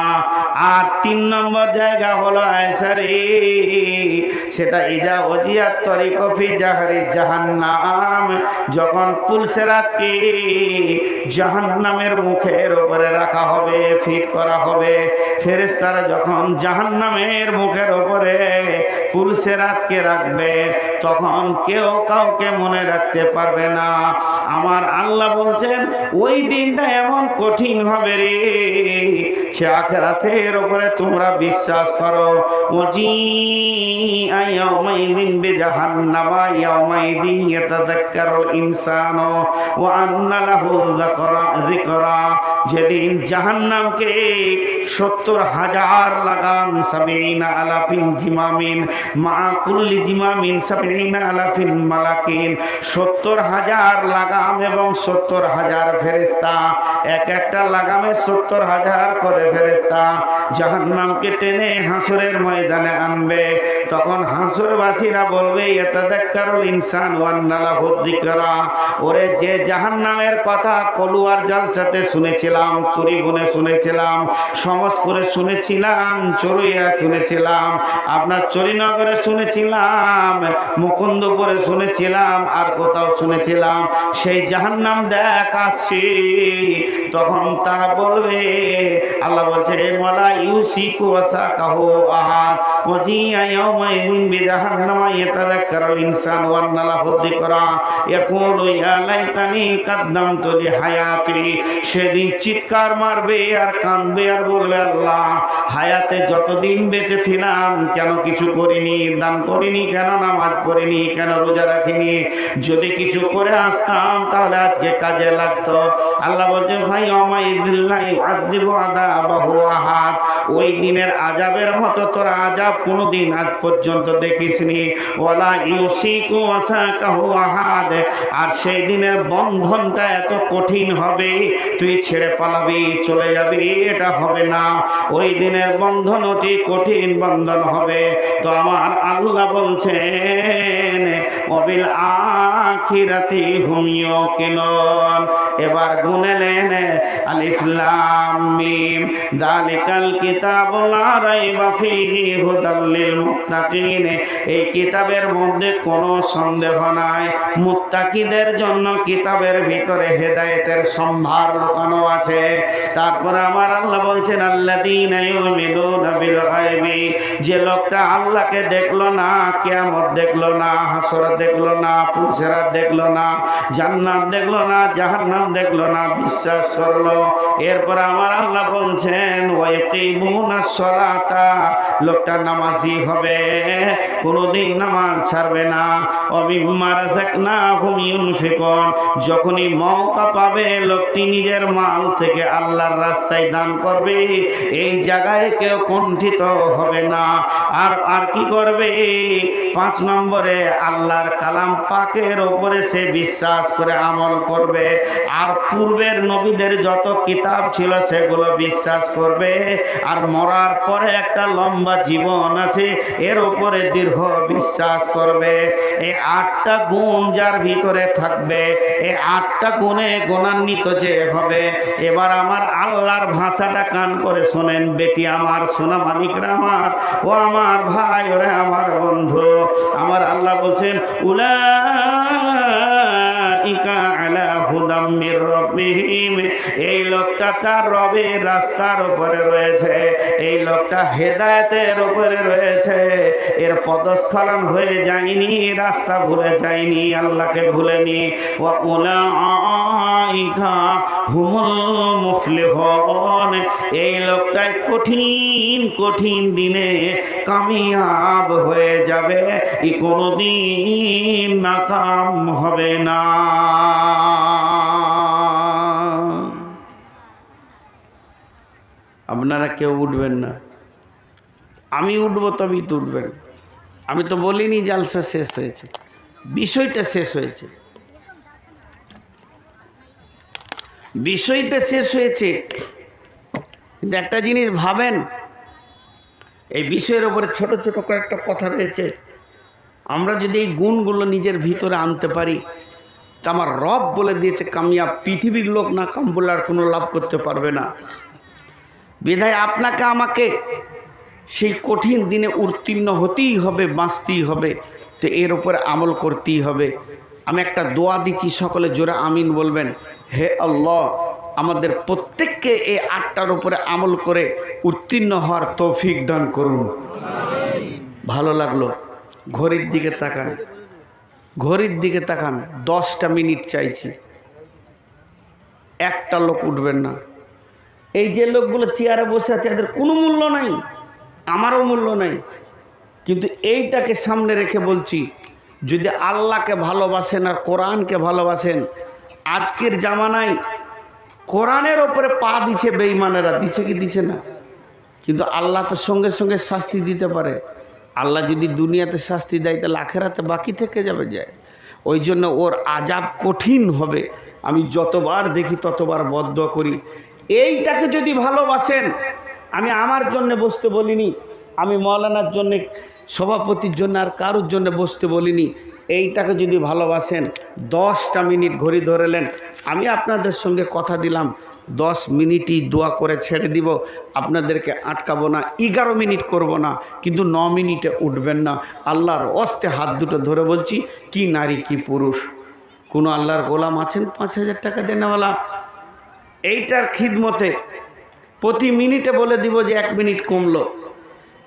আর 3 নম্বর জায়গা হলো আয়েশা রে, সেটা ইজা ওজিয়াত তরিকু ফি জাহরি জাহান্নাম, যখন পুলসেরাতকে জাহান্নামের মুখের উপরে রাখা হবে, ফিট করা হবে। ফেরেশতারা যখন জাহান্নামের মুখের উপরে পুলসেরাতকে রাখবে, তখন কেউ কাউকে মনে রাখতে পারবে না। আমার আল্লাহ বলছেন ওই দিনটা এমন কঠিন হবে রে, সে আখিরাতের উপরে তোমরা বিশ্বাস করো। ওজি ইয়াউমাইযিন বিজাহান্নামা ইয়াউমাইযিন ইয়াতাযাক্কারুল ইনসানু ওয়া আন্না লাহু যিকরা, যেদিন জাহান্নামকে 70,000 লাগাম 70 আলাফিন জিমামিন মা কুল্লি জিমামিন 70 আলাফিন মালাকিন, 70,000 লাগাম এবং 70,000 ফেরেশতা, এক একটা লাগামে 70,000 করে ফেরেশতা জাহান্নামকে টেনে হাসরের ময়দানে আনবে। তখন হাসরবাসীরা বলবে ইয়াতাযাক্কারুল ইনসান ওয়া আন্না লাহু যিকরা, ওরে যে জাহান্নামের কথা কলুয়ার জালসাতে শুনেছিলাম, তুরিগুনে শুনেছিলাম, সমসপুরে শুনেছিলাম, চরুইয়া শুনেছিলাম, আপনার চরিনগরে শুনেছিলাম, মুকুন্দপুরে শুনেছিলাম, আর কোথাও শুনেছিলাম, সেই জাহান্নাম দেখ আসছে। তখন তারা বলবে, আল্লাহ বলছে ওয়ালা ইউসিকু ওয়াসাকাহু আহাদ ওয়াজিয়া ইয়াউমাইযিন বিজাহান্নামা ইয়াতাযাক্কারুল ইনসানু ওয়া আন্না লাহু যিকরা ইয়াকুলু ইয়া লাইতানি কাদ্দামতু লিহায়াতি। সেদিন চিৎকার মারবে আর কাঁদবে আর বলবে, আল্লাহ হায়াতে যতদিন বেঁচে ছিলাম কেন কিছু করিনি, দান করিনি, কেন নামাজ পড়িনি, কেন রোজা রাখিনি, যদি কিছু করে আসতাম তাহলে আজকে কাজে লাগতো। আল্লাহ বলছেন ফাইয়াউমাইযিল্লাহি ইউআযযিবু আযাবাহু আহাদ, ওই দিনের আযাবের মতো তোরা আযাব কোনোদিন আজ পর্যন্ত দেখিসনি। ওয়ালা ইউসিকু ওয়াসাকাহু আহাদ, আর সেই দিনের বন্ধনটা এত কঠিন হবে তুই ছেড়ে পালাবি চলে যাবি, এটা হবে না। ওই দিনের বন্ধন অতি কঠিন বন্ধন হবে। তো আমার আল্লাহ বলছেন ওয়াবিল আখিরাতি হুম ইউকিনুন। এবার গুনেলেন আলিফ লাম মিম যালিকাল কিতাবু লা রাইবা ফীহি হুদাল লিল মুত্তাকিন, এই কিতাবের মধ্যে কোনো সন্দেহ নাই, মুত্তাকিদের জন্য কিতাবের ভিতরে হেদায়েতের সম্ভার লুকানো আছে। তারপরে আমার আল্লাহ বলছেন আল্লাযীনা ইউমিনুনা বিল গায়বি, যে লোকটা আল্লাহকে দেখলো না, কিয়ামত দেখলো না, হাসর দেখলো না, ফুলসিরাত দেখলো না, জান্নাত দেখলো না, জাহান্নাম দেখলো না, বিশ্বাস করলো। এরপর আমার আল্লাহ বলছেন ওয়া ইয়াকিমুনাস সালাতা, লোকটা নামাজি হবে, কোনোদিন নামাজ ছাড়বে না। ওয়া মিম্মা রাযাকনাহুম ইউনফিকুন, যখনই মওকা পাবে লোকটি নিজের মাল থেকে আল্লাহর রাস্তায় দান করবে, এই জায়গায় কেউ কুণ্ঠিত হবে না। আর আর কি করবে? 5 নম্বরে আল্লাহর কালাম পাকের ওপরে সে বিশ্বাস করে আমল করবে, আর পূর্বের নবীদের যত কিতাব ছিল সেগুলো বিশ্বাস করবে, আর মরার পরে একটা লম্বা জীবন আছে এর উপরে দীর্ঘ বিশ্বাস করবে। এই 8টা গুণ যার ভিতরে থাকবে, এই 8টা গুণে গুণান্বিত যে হবে। এবার আমার আল্লাহর ভাষাটা কান করে শোনেন বেটি আমার, সোনা মানিকরা আমার, ও আমার ভাই, ওরে আমার বন্ধু। আমার আল্লাহ বলছেন উলাইকা আলা হুদাম মির রাব্বিহিম, এই লোকটা তার রবের রাস্তার উপরে রয়েছে, এই লোকটা হেদায়েতের উপরে রয়েছে, এর পদস্খলন হয়ে যায়নি, রাস্তা ভুলে যায়নি, আল্লাহকে ভুলেনি। ওয়া উলাইকা হুমুল মুফলিহুন, এই লোকটাই কঠিন কঠিন দিনে কামিয়াব হয়ে যাবে, ই কোনোদিন নাকাম হবে না। আপনারা কেউ উঠবেন না, আমি উঠবো তবেই তো উঠবেন। আমি তো বলিনি জালসা শেষ হয়েছে, বিষয়টা শেষ হয়েছে, বিষয়টা শেষ হয়েছে। কিন্তু একটা জিনিস ভাবেন, এই বিষয়ের উপরে ছোট ছোট কয়েকটা কথা রয়েছে, আমরা যদি এই গুণগুলো নিজের ভিতরে আনতে পারি, তা আমার রব বলে দিয়েছে কামিয়াব, পৃথিবীর লোক না কাম বলে আর কোনো লাভ করতে পারবে না। বিধায় আপনাকে আমাকে সেই কঠিন দিনে উত্তীর্ণ হতেই হবে, বাঁচতেই হবে, তো এর উপরে আমল করতেই হবে। আমি একটা দোয়া দিচ্ছি, সকলে জোরে আমিন বলবেন। হে আল্লাহ, আমাদের প্রত্যেককে এই 8টার উপরে আমল করে উত্তীর্ণ হওয়ার তৌফিক দান করুন। ভালো লাগলো। ঘড়ির দিকে তাকান, ঘড়ির দিকে তাকান, 10টা মিনিট চাইছি, একটা লোক উঠবেন না। এই যে লোকগুলো চেয়ারে বসে আছে এদের কোনো মূল্য নাই, আমারও মূল্য নাই, কিন্তু এইটাকে সামনে রেখে বলছি, যদি আল্লাহকে ভালোবাসেন আর কোরআনকে ভালোবাসেন, আজকের জামানায় কোরআনের ওপরে পা দিচ্ছে বেঈমানেরা, দিচ্ছে কি দিচ্ছে না? কিন্তু আল্লাহ তো সঙ্গে সঙ্গে শাস্তি দিতে পারে। আল্লাহ যদি দুনিয়াতে শাস্তি দেয় তাহলে আখেরাতে বাকি থেকে যাবে যায়। ওই জন্য ওর আযাব কঠিন হবে। আমি যতবার দেখি ততবার বদদোয়া করি, এইটাকে যদি ভালোবাসেন, আমি আমার জন্য বসতে বলিনি, আমি মৌলানার জন্যে, সভাপতির জন্য আর কারোর জন্য বসতে বলিনি। এইটাকে যদি ভালোবাসেন, 10টা মিনিট ঘড়ি ধরেলেন, আমি আপনাদের সঙ্গে কথা দিলাম 10 মিনিটই দোয়া করে ছেড়ে দিব, আপনাদেরকে আটকাবো না, 11 মিনিট করব না, কিন্তু 9 মিনিটে উঠবেন না। আল্লাহর ওয়াস্তে হাত দুটো ধরে বলছি, কি নারী কি পুরুষ, কোনো আল্লাহর গোলাম আছেন 5000 টাকা দেনেওয়ালা? এইটার খিদমতে প্রতি মিনিটে বলে দিব যে 1 মিনিট কমলো,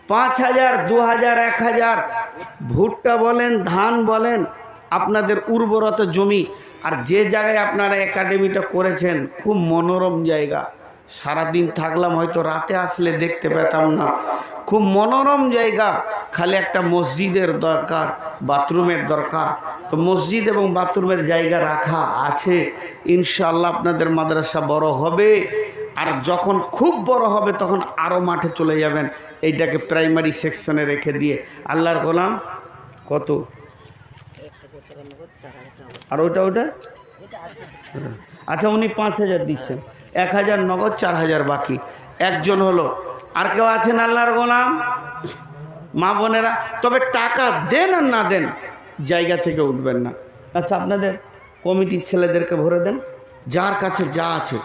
5000, 2000, 1000, ভুট্টা বলেন, ধান বলেন, আপনাদের উর্বরতা জমি। আর যে জায়গায় আপনারা একাডেমিটা করেছেন, খুব মনোরম জায়গা, সারাদিন থাকলাম, হয়তো রাতে আসলে দেখতে পেতাম না, খুব মনোরম জায়গা। খালি একটা মসজিদের দরকার, বাথরুমের দরকার, তো মসজিদ এবং বাথরুমের জায়গা রাখা আছে। ইনশাআল্লাহ আপনাদের মাদ্রাসা বড় হবে, আর যখন খুব বড় হবে তখন আরও মাঠে চলে যাবেন। এইটাকে প্রাইমারি সেকশনে রেখে দিয়ে আল্লাহর গোলাম কত, আর ওটা আচ্ছা, উনি 5000 দিচ্ছেন, 1000 নগদ, 4000 বাকি। একজন হলো, আর কেউ আছেন আল্লাহর গোলাম? মা বোনেরা, তবে টাকা দেন আর না দেন, জায়গা থেকে উঠবেন না। আচ্ছা, আপনাদের কমিটির ছেলেদেরকে ভরে দেন, যার কাছে যা আছে।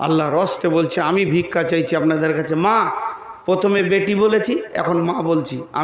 আল্লাহর হস্তে বলছে, আমি ভিক্ষা চাইছি আপনাদের কাছে। মা, প্রথমে বেটি বলেছি, এখন মা বলছি। আমি